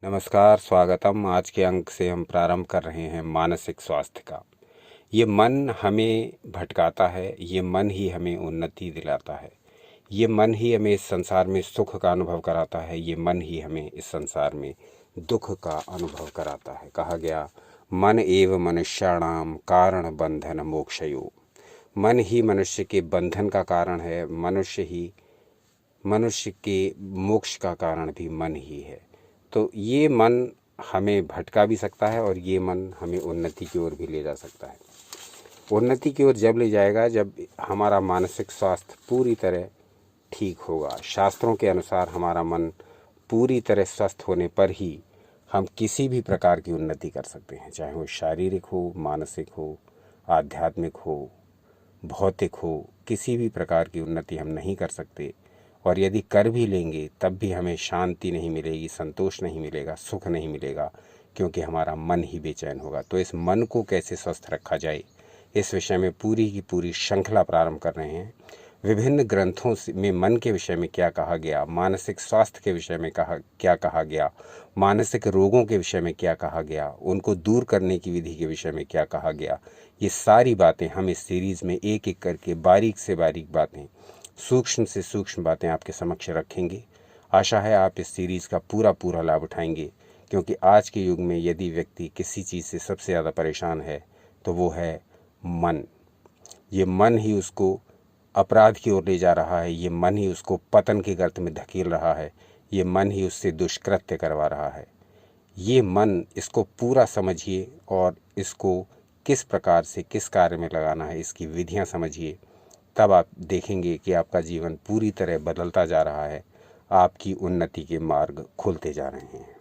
नमस्कार, स्वागतम। आज के अंक से हम प्रारंभ कर रहे हैं मानसिक स्वास्थ्य का। ये मन हमें भटकाता है, ये मन ही हमें उन्नति दिलाता है, ये मन ही हमें इस संसार में सुख का अनुभव कराता है, ये मन ही हमें इस संसार में दुख का अनुभव कराता है। कहा गया, मन एव मनुष्याणाम कारण बंधन मोक्षयो। मन ही मनुष्य के बंधन का कारण है, मनुष्य के मोक्ष का कारण भी मन ही है। तो ये मन हमें भटका भी सकता है और ये मन हमें उन्नति की ओर भी ले जा सकता है। उन्नति की ओर जब ले जाएगा जब हमारा मानसिक स्वास्थ्य पूरी तरह ठीक होगा। शास्त्रों के अनुसार हमारा मन पूरी तरह स्वस्थ होने पर ही हम किसी भी प्रकार की उन्नति कर सकते हैं, चाहे वो शारीरिक हो, मानसिक हो, आध्यात्मिक हो, भौतिक हो। किसी भी प्रकार की उन्नति हम नहीं कर सकते, और यदि कर भी लेंगे तब भी हमें शांति नहीं मिलेगी, संतोष नहीं मिलेगा, सुख नहीं मिलेगा, क्योंकि हमारा मन ही बेचैन होगा। तो इस मन को कैसे स्वस्थ रखा जाए, इस विषय में पूरी की पूरी श्रृंखला प्रारंभ कर रहे हैं। विभिन्न ग्रंथों में मन के विषय में क्या कहा गया, मानसिक स्वास्थ्य के विषय में क्या कहा गया, मानसिक रोगों के विषय में क्या कहा गया, उनको दूर करने की विधि के विषय में क्या कहा गया, ये सारी बातें हम इस सीरीज़ में एक एक करके बारीक से बारीक बातें, सूक्ष्म से सूक्ष्म बातें आपके समक्ष रखेंगे। आशा है आप इस सीरीज़ का पूरा लाभ उठाएंगे, क्योंकि आज के युग में यदि व्यक्ति किसी चीज़ से सबसे ज़्यादा परेशान है तो वो है मन। ये मन ही उसको अपराध की ओर ले जा रहा है, ये मन ही उसको पतन के गर्त में धकेल रहा है, ये मन ही उससे दुष्कृत्य करवा रहा है। ये मन, इसको पूरा समझिए और इसको किस प्रकार से किस कार्य में लगाना है, इसकी विधियां समझिए। तब आप देखेंगे कि आपका जीवन पूरी तरह बदलता जा रहा है, आपकी उन्नति के मार्ग खुलते जा रहे हैं।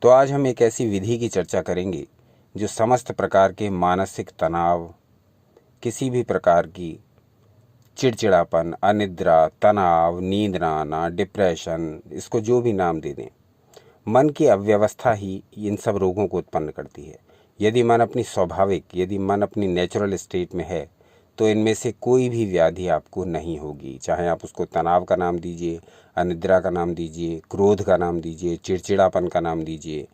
तो आज हम एक ऐसी विधि की चर्चा करेंगे जो समस्त प्रकार के मानसिक तनाव, किसी भी प्रकार की चिड़चिड़ापन, अनिद्रा, तनाव, नींद ना आना, डिप्रेशन, इसको जो भी नाम दे दें, मन की अव्यवस्था ही इन सब रोगों को उत्पन्न करती है। यदि मन अपनी नेचुरल स्टेट में है तो इनमें से कोई भी व्याधि आपको नहीं होगी। चाहे आप उसको तनाव का नाम दीजिए, अनिद्रा का नाम दीजिए, क्रोध का नाम दीजिए, चिड़चिड़ापन का नाम दीजिए,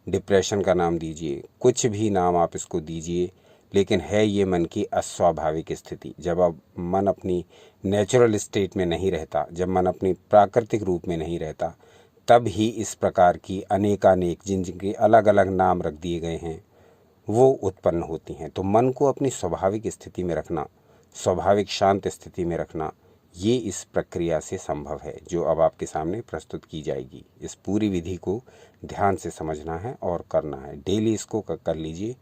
डिप्रेशन का नाम दीजिए, कुछ भी नाम आप इसको दीजिए, लेकिन है ये मन की अस्वाभाविक स्थिति। जब अब मन अपनी नेचुरल स्टेट में नहीं रहता, जब मन अपनी प्राकृतिक रूप में नहीं रहता, तब ही इस प्रकार की अनेकानेक जिनके अलग अलग नाम रख दिए गए हैं वो उत्पन्न होती हैं। तो मन को अपनी स्वाभाविक स्थिति में रखना, स्वाभाविक शांत स्थिति में रखना, ये इस प्रक्रिया से संभव है जो अब आपके सामने प्रस्तुत की जाएगी। इस पूरी विधि को ध्यान से समझना है और करना है। डेली इसको कर लीजिए,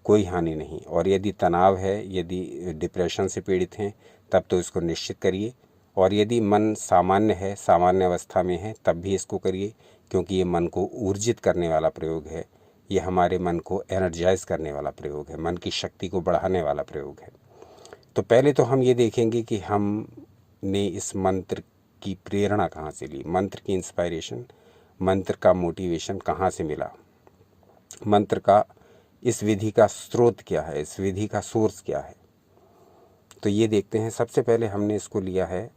कोई हानि नहीं। और यदि तनाव है, यदि डिप्रेशन से पीड़ित हैं, तब तो इसको निश्चित करिए। और यदि मन सामान्य है, सामान्य अवस्था में है, तब भी इसको करिए, क्योंकि ये मन को ऊर्जित करने वाला प्रयोग है। ये हमारे मन को एनर्जाइज करने वाला प्रयोग है, मन की शक्ति को बढ़ाने वाला प्रयोग है। तो पहले तो हम ये देखेंगे कि हमने इस मंत्र की प्रेरणा कहाँ से ली, मंत्र की इंस्पायरेशन, मंत्र का मोटिवेशन कहाँ से मिला, मंत्र का, इस विधि का स्रोत क्या है, इस विधि का सोर्स क्या है। तो ये देखते हैं। सबसे पहले हमने इसको लिया है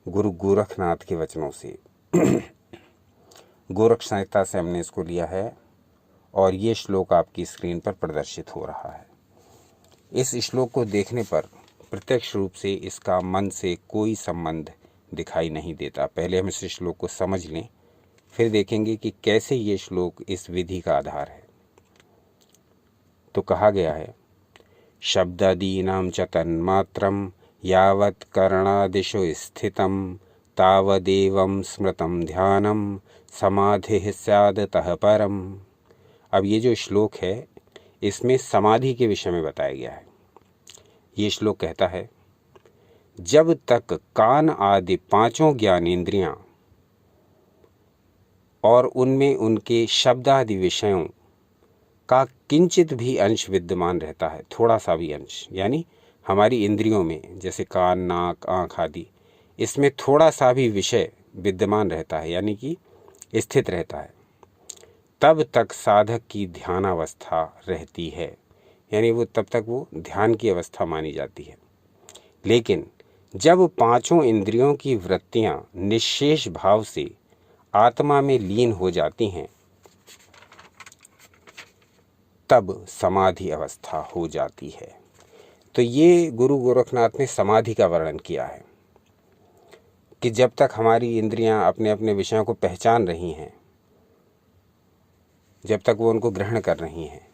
गुरु गोरखनाथ के वचनों से गोरख संहिता से हमने इसको लिया है, और ये श्लोक आपकी स्क्रीन पर प्रदर्शित हो रहा है। इस श्लोक को देखने पर प्रत्यक्ष रूप से इसका मन से कोई संबंध दिखाई नहीं देता। पहले हम इस श्लोक को समझ लें, फिर देखेंगे कि कैसे ये श्लोक इस विधि का आधार है। तो कहा गया है, शब्दादीनां च तन्मात्रं यावत् कर्णादिषु स्थितं तावदेवं स्मृतं ध्यानं समाधिः स्यादतः परम। अब ये जो श्लोक है इसमें समाधि के विषय में बताया गया है। ये श्लोक कहता है, जब तक कान आदि पांचों ज्ञानेंद्रियां और उनमें उनके शब्द आदि विषयों का किंचित भी अंश विद्यमान रहता है, थोड़ा सा भी अंश, यानी हमारी इंद्रियों में जैसे कान, नाक, आँख आदि, इसमें थोड़ा सा भी विषय विद्यमान रहता है, यानी कि स्थित रहता है, तब तक साधक की ध्यानावस्था रहती है, यानी वो तब तक वो ध्यान की अवस्था मानी जाती है। लेकिन जब पांचों इंद्रियों की वृत्तियां निश्शेष भाव से आत्मा में लीन हो जाती हैं, तब समाधि अवस्था हो जाती है। तो ये गुरु गोरखनाथ ने समाधि का वर्णन किया है कि जब तक हमारी इंद्रियां अपने अपने विषयों को पहचान रही हैं, जब तक वो उनको ग्रहण कर रही हैं,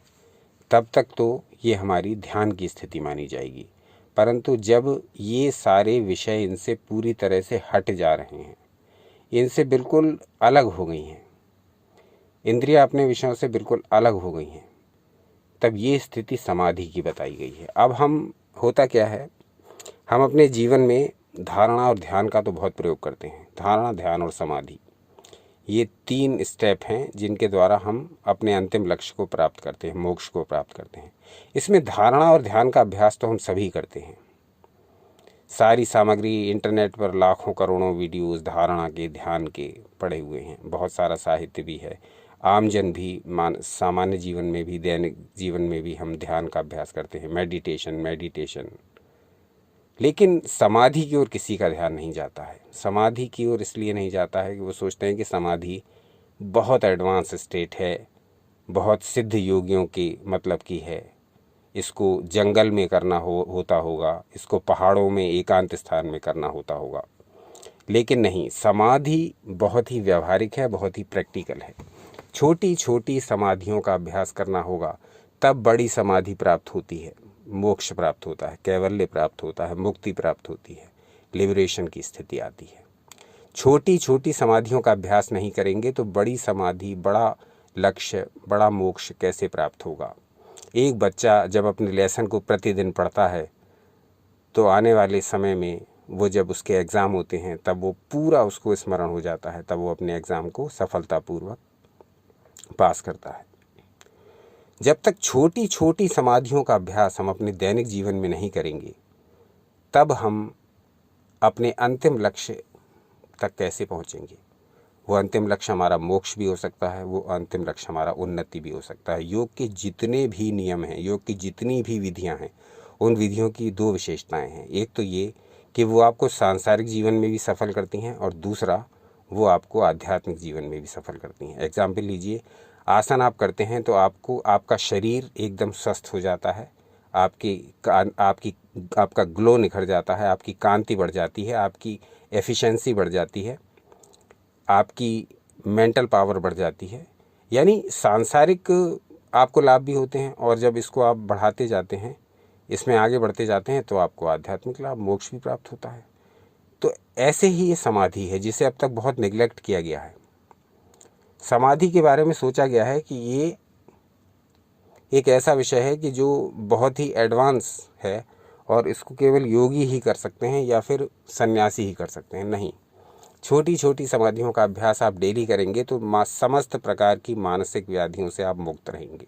तब तक तो ये हमारी ध्यान की स्थिति मानी जाएगी। परंतु जब ये सारे विषय इनसे पूरी तरह से हट जा रहे हैं, इनसे बिल्कुल अलग हो गई हैं, इंद्रियां अपने विषयों से बिल्कुल अलग हो गई हैं, तब ये स्थिति समाधि की बताई गई है। अब होता क्या है, हम अपने जीवन में धारणा और ध्यान का तो बहुत प्रयोग करते हैं। धारणा, ध्यान और समाधि, ये 3 स्टेप हैं जिनके द्वारा हम अपने अंतिम लक्ष्य को प्राप्त करते हैं, मोक्ष को प्राप्त करते हैं। इसमें धारणा और ध्यान का अभ्यास तो हम सभी करते हैं। सारी सामग्री इंटरनेट पर लाखों करोड़ों वीडियोस धारणा के, ध्यान के पड़े हुए हैं। बहुत सारा साहित्य भी है। आमजन भी सामान्य जीवन में भी, दैनिक जीवन में भी हम ध्यान का अभ्यास करते हैं, मेडिटेशन। लेकिन समाधि की ओर किसी का ध्यान नहीं जाता है। समाधि की ओर इसलिए नहीं जाता है कि वो सोचते हैं कि समाधि बहुत एडवांस स्टेट है, बहुत सिद्ध योगियों की मतलब की है, इसको जंगल में करना होता होगा, इसको पहाड़ों में एकांत स्थान में करना होता होगा। लेकिन नहीं, समाधि बहुत ही व्यवहारिक है, बहुत ही प्रैक्टिकल है। छोटी छोटी समाधियों का अभ्यास करना होगा, तब बड़ी समाधि प्राप्त होती है, मोक्ष प्राप्त होता है, कैवल्य प्राप्त होता है, मुक्ति प्राप्त होती है, लिबरेशन की स्थिति आती है। छोटी छोटी समाधियों का अभ्यास नहीं करेंगे तो बड़ी समाधि, बड़ा लक्ष्य, बड़ा मोक्ष कैसे प्राप्त होगा। एक बच्चा जब अपने लेसन को प्रतिदिन पढ़ता है तो आने वाले समय में वो जब उसके एग्ज़ाम होते हैं तब वो पूरा उसको स्मरण हो जाता है, तब वो अपने एग्ज़ाम को सफलतापूर्वक पास करता है। जब तक छोटी छोटी समाधियों का अभ्यास हम अपने दैनिक जीवन में नहीं करेंगे, तब हम अपने अंतिम लक्ष्य तक कैसे पहुंचेंगे। वो अंतिम लक्ष्य हमारा मोक्ष भी हो सकता है, वो अंतिम लक्ष्य हमारा उन्नति भी हो सकता है। योग के जितने भी नियम हैं, योग की जितनी भी विधियां हैं, उन विधियों की 2 विशेषताएं हैं। एक तो ये कि वो आपको सांसारिक जीवन में भी सफल करती हैं, और दूसरा वो आपको आध्यात्मिक जीवन में भी सफल करती हैं। एग्जाम्पल लीजिए, आसन आप करते हैं तो आपका शरीर एकदम स्वस्थ हो जाता है, आपका ग्लो निखर जाता है, आपकी कांति बढ़ जाती है, आपकी एफिशिएंसी बढ़ जाती है, आपकी मेंटल पावर बढ़ जाती है। यानी सांसारिक आपको लाभ भी होते हैं, और जब इसको आप बढ़ाते जाते हैं, इसमें आगे बढ़ते जाते हैं, तो आपको आध्यात्मिक लाभ, मोक्ष भी प्राप्त होता है। तो ऐसे ही ये समाधि है, जिसे अब तक बहुत निगलेक्ट किया गया है। समाधि के बारे में सोचा गया है कि ये एक ऐसा विषय है कि जो बहुत ही एडवांस है और इसको केवल योगी ही कर सकते हैं या फिर सन्यासी ही कर सकते हैं। नहीं, छोटी छोटी समाधियों का अभ्यास आप डेली करेंगे तो समस्त प्रकार की मानसिक व्याधियों से आप मुक्त रहेंगे।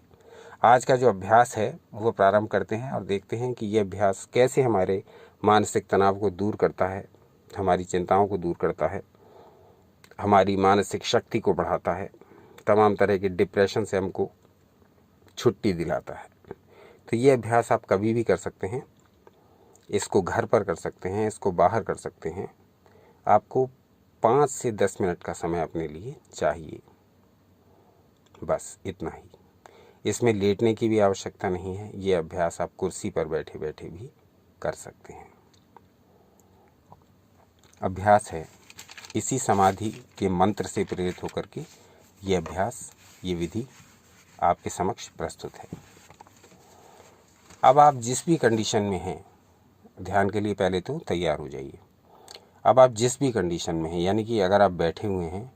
आज का जो अभ्यास है वो प्रारंभ करते हैं और देखते हैं कि ये अभ्यास कैसे हमारे मानसिक तनाव को दूर करता है, हमारी चिंताओं को दूर करता है, हमारी मानसिक शक्ति को बढ़ाता है, तमाम तरह के डिप्रेशन से हमको छुट्टी दिलाता है। तो ये अभ्यास आप कभी भी कर सकते हैं। इसको घर पर कर सकते हैं, इसको बाहर कर सकते हैं। आपको 5 से 10 मिनट का समय अपने लिए चाहिए, बस इतना ही। इसमें लेटने की भी आवश्यकता नहीं है। ये अभ्यास आप कुर्सी पर बैठे बैठे भी कर सकते हैं। अभ्यास है, इसी समाधि के मंत्र से प्रेरित होकर के ये अभ्यास, ये विधि आपके समक्ष प्रस्तुत है। अब आप जिस भी कंडीशन में हैं, ध्यान के लिए पहले तो तैयार हो जाइए। अब आप जिस भी कंडीशन में हैं, यानी कि अगर आप बैठे हुए हैं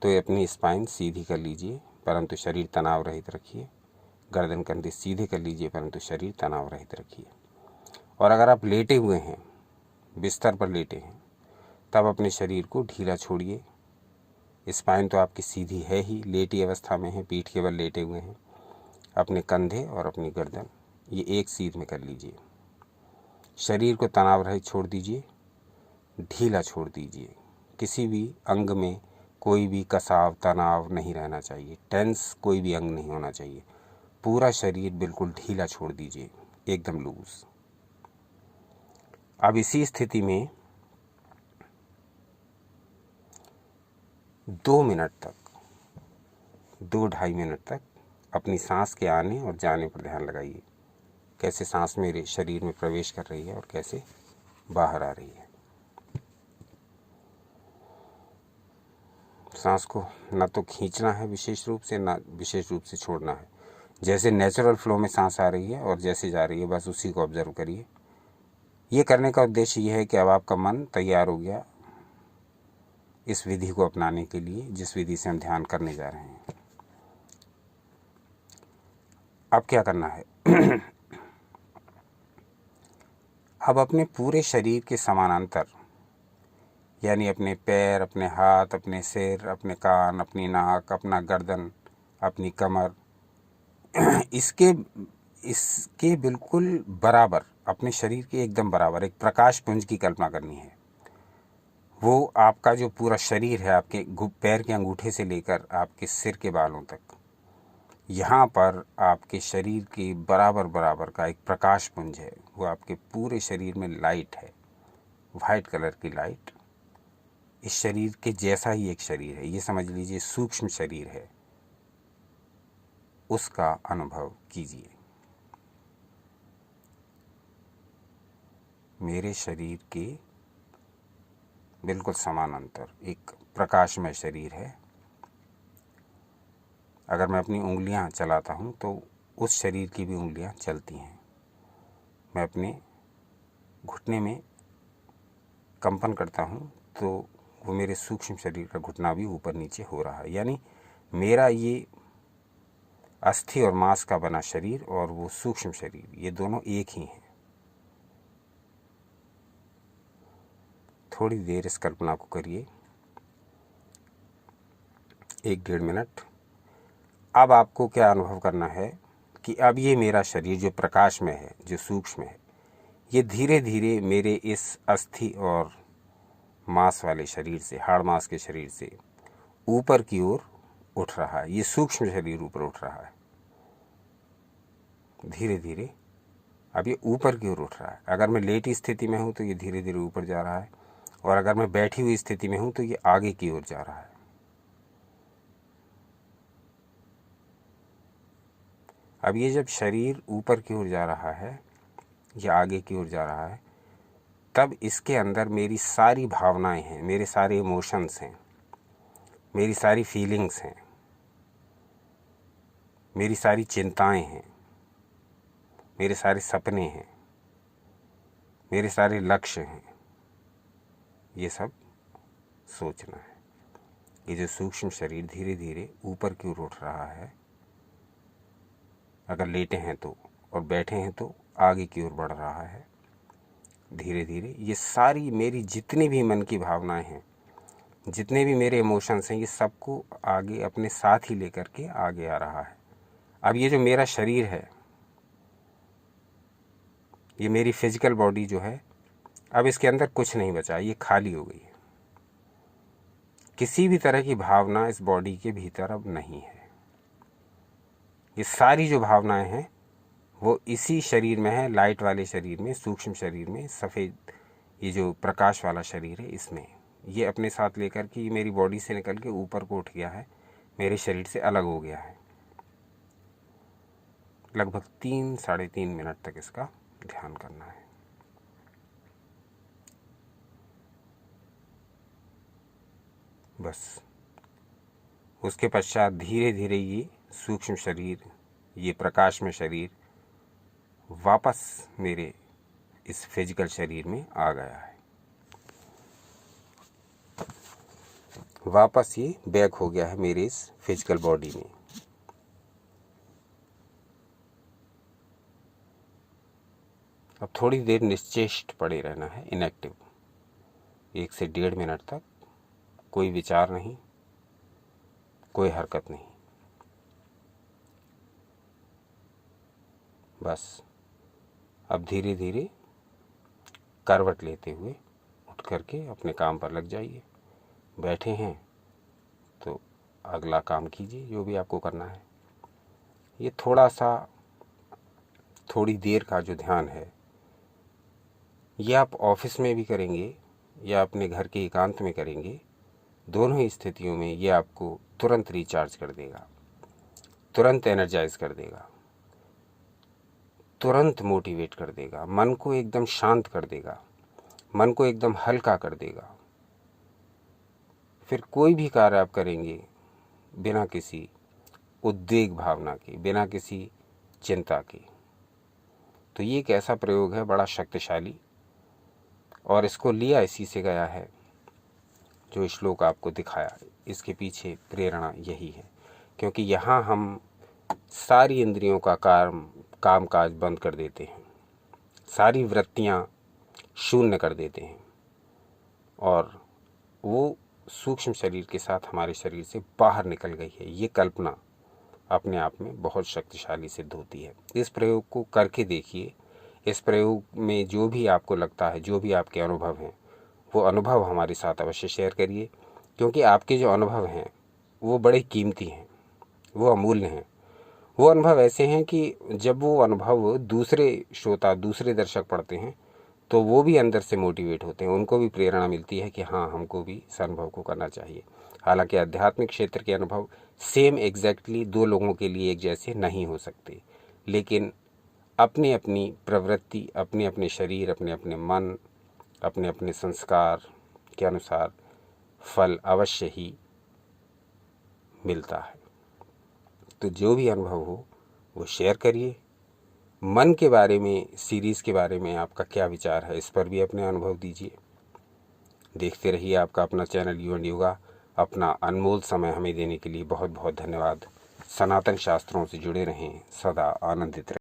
तो अपनी स्पाइन सीधी कर लीजिए, परंतु शरीर तनाव रहित रखिए। गर्दन कंधे सीधे कर लीजिए, परंतु शरीर तनाव रहित रखिए। और अगर आप लेटे हुए हैं, बिस्तर पर लेटे हैं, तब अपने शरीर को ढीला छोड़िए। स्पाइन तो आपकी सीधी है ही, लेटी अवस्था में है, पीठ के बल लेटे हुए हैं। अपने कंधे और अपनी गर्दन ये एक सीध में कर लीजिए। शरीर को तनाव रहित छोड़ दीजिए, ढीला छोड़ दीजिए। किसी भी अंग में कोई भी कसाव, तनाव नहीं रहना चाहिए, टेंस कोई भी अंग नहीं होना चाहिए। पूरा शरीर बिल्कुल ढीला छोड़ दीजिए, एकदम लूज। अब इसी स्थिति में 2 मिनट तक, 2-2.5 मिनट तक अपनी सांस के आने और जाने पर ध्यान लगाइए। कैसे सांस मेरे शरीर में प्रवेश कर रही है और कैसे बाहर आ रही है। सांस को ना तो खींचना है विशेष रूप से, ना विशेष रूप से छोड़ना है। जैसे नेचुरल फ्लो में सांस आ रही है और जैसे जा रही है, बस उसी को ऑब्जर्व करिए। ये करने का उद्देश्य ये है कि अब आपका मन तैयार हो गया इस विधि को अपनाने के लिए, जिस विधि से हम ध्यान करने जा रहे हैं। अब क्या करना है? अब अपने पूरे शरीर के समानांतर, यानी अपने पैर, अपने हाथ, अपने सिर, अपने कान, अपनी नाक, अपना गर्दन, अपनी कमर, इसके बिल्कुल बराबर, अपने शरीर के एकदम बराबर एक प्रकाश पुंज की कल्पना करनी है। वो आपका जो पूरा शरीर है, आपके पैर के अंगूठे से लेकर आपके सिर के बालों तक, यहाँ पर आपके शरीर के बराबर बराबर का एक प्रकाश पुंज है। वो आपके पूरे शरीर में लाइट है, वाइट कलर की लाइट। इस शरीर के जैसा ही एक शरीर है, ये समझ लीजिए सूक्ष्म शरीर है, उसका अनुभव कीजिए। मेरे शरीर के बिल्कुल समानांतर एक प्रकाशमय शरीर है। अगर मैं अपनी उंगलियां चलाता हूं तो उस शरीर की भी उंगलियां चलती हैं। मैं अपने घुटने में कंपन करता हूं तो वो मेरे सूक्ष्म शरीर का घुटना भी ऊपर नीचे हो रहा है। यानी मेरा ये अस्थि और मांस का बना शरीर और वो सूक्ष्म शरीर, ये दोनों एक ही हैं। थोड़ी देर इस कल्पना को करिए, 1-1.5 मिनट। अब आपको क्या अनुभव करना है कि अब ये मेरा शरीर जो प्रकाश में है, जो सूक्ष्म है, ये धीरे धीरे मेरे इस अस्थि और मांस वाले शरीर से, हाड़ मांस के शरीर से ऊपर की ओर उठ रहा है। ये सूक्ष्म शरीर ऊपर उठ रहा है धीरे धीरे। अब ये ऊपर की ओर उठ रहा है। अगर मैं लेटी स्थिति में हूँ तो ये धीरे धीरे ऊपर जा रहा है, और अगर मैं बैठी हुई स्थिति में हूँ तो ये आगे की ओर जा रहा है। अब ये जब शरीर ऊपर की ओर जा रहा है या आगे की ओर जा रहा है, तब इसके अंदर मेरी सारी भावनाएं हैं, मेरे सारे इमोशंस हैं, मेरी सारी फीलिंग्स हैं, मेरी सारी चिंताएं हैं, मेरे सारे सपने हैं, मेरे सारे लक्ष्य हैं। ये सब सोचना है। ये जो सूक्ष्म शरीर धीरे धीरे ऊपर की ओर उठ रहा है, अगर लेटे हैं तो, और बैठे हैं तो आगे की ओर बढ़ रहा है धीरे धीरे। ये सारी मेरी जितनी भी मन की भावनाएं हैं, जितने भी मेरे इमोशंस हैं, ये सबको आगे अपने साथ ही लेकर के आगे आ रहा है। अब ये जो मेरा शरीर है, ये मेरी फिजिकल बॉडी जो है, अब इसके अंदर कुछ नहीं बचा, ये खाली हो गई है। किसी भी तरह की भावना इस बॉडी के भीतर अब नहीं है। ये सारी जो भावनाएं हैं वो इसी शरीर में है, लाइट वाले शरीर में, सूक्ष्म शरीर में, सफ़ेद ये जो प्रकाश वाला शरीर है इसमें। ये अपने साथ लेकर के ये मेरी बॉडी से निकल के ऊपर को उठ गया है, मेरे शरीर से अलग हो गया है। लगभग 3-3.5 मिनट तक इसका ध्यान करना है। बस उसके पश्चात धीरे धीरे ये सूक्ष्म शरीर, ये प्रकाश में शरीर वापस मेरे इस फिजिकल शरीर में आ गया है। वापस ये बैक हो गया है मेरे इस फिजिकल बॉडी में। अब थोड़ी देर निश्चेष्ट पड़े रहना है, इनएक्टिव, 1 से 1.5 मिनट तक। कोई विचार नहीं, कोई हरकत नहीं, बस अब धीरे धीरे करवट लेते हुए उठ करके अपने काम पर लग जाइए। बैठे हैं तो अगला काम कीजिए जो भी आपको करना है। ये थोड़ी देर का जो ध्यान है, ये आप ऑफिस में भी करेंगे या अपने घर के एकांत में करेंगे, दोनों ही स्थितियों में ये आपको तुरंत रिचार्ज कर देगा, तुरंत एनर्जाइज कर देगा, तुरंत मोटिवेट कर देगा, मन को एकदम शांत कर देगा, मन को एकदम हल्का कर देगा। फिर कोई भी कार्य आप करेंगे बिना किसी उद्वेग भावना के, बिना किसी चिंता के। तो ये एक ऐसा प्रयोग है बड़ा शक्तिशाली, और इसको लिया इसी से गया है जो श्लोक आपको दिखाया। इसके पीछे प्रेरणा यही है, क्योंकि यहाँ हम सारी इंद्रियों का काम काज बंद कर देते हैं, सारी वृत्तियाँ शून्य कर देते हैं, और वो सूक्ष्म शरीर के साथ हमारे शरीर से बाहर निकल गई है। ये कल्पना अपने आप में बहुत शक्तिशाली सिद्ध होती है। इस प्रयोग को करके देखिए। इस प्रयोग में जो भी आपको लगता है, जो भी आपके अनुभव हैं, वो अनुभव हमारे साथ अवश्य शेयर करिए, क्योंकि आपके जो अनुभव हैं वो बड़े कीमती हैं, वो अमूल्य हैं। वो अनुभव ऐसे हैं कि जब वो अनुभव दूसरे श्रोता, दूसरे दर्शक पढ़ते हैं तो वो भी अंदर से मोटिवेट होते हैं, उनको भी प्रेरणा मिलती है कि हाँ, हमको भी इस अनुभव को करना चाहिए। हालांकि आध्यात्मिक क्षेत्र के अनुभव सेम एग्जैक्टली दो लोगों के लिए एक जैसे नहीं हो सकते, लेकिन अपनी अपनी प्रवृत्ति, अपने अपने शरीर, अपने अपने मन, अपने अपने संस्कार के अनुसार फल अवश्य ही मिलता है। तो जो भी अनुभव हो वो शेयर करिए। मन के बारे में, सीरीज़ के बारे में आपका क्या विचार है, इस पर भी अपने अनुभव दीजिए। देखते रहिए आपका अपना चैनल यू एंड योगा। अपना अनमोल समय हमें देने के लिए बहुत बहुत धन्यवाद। सनातन शास्त्रों से जुड़े रहें, सदा आनंदित रहें।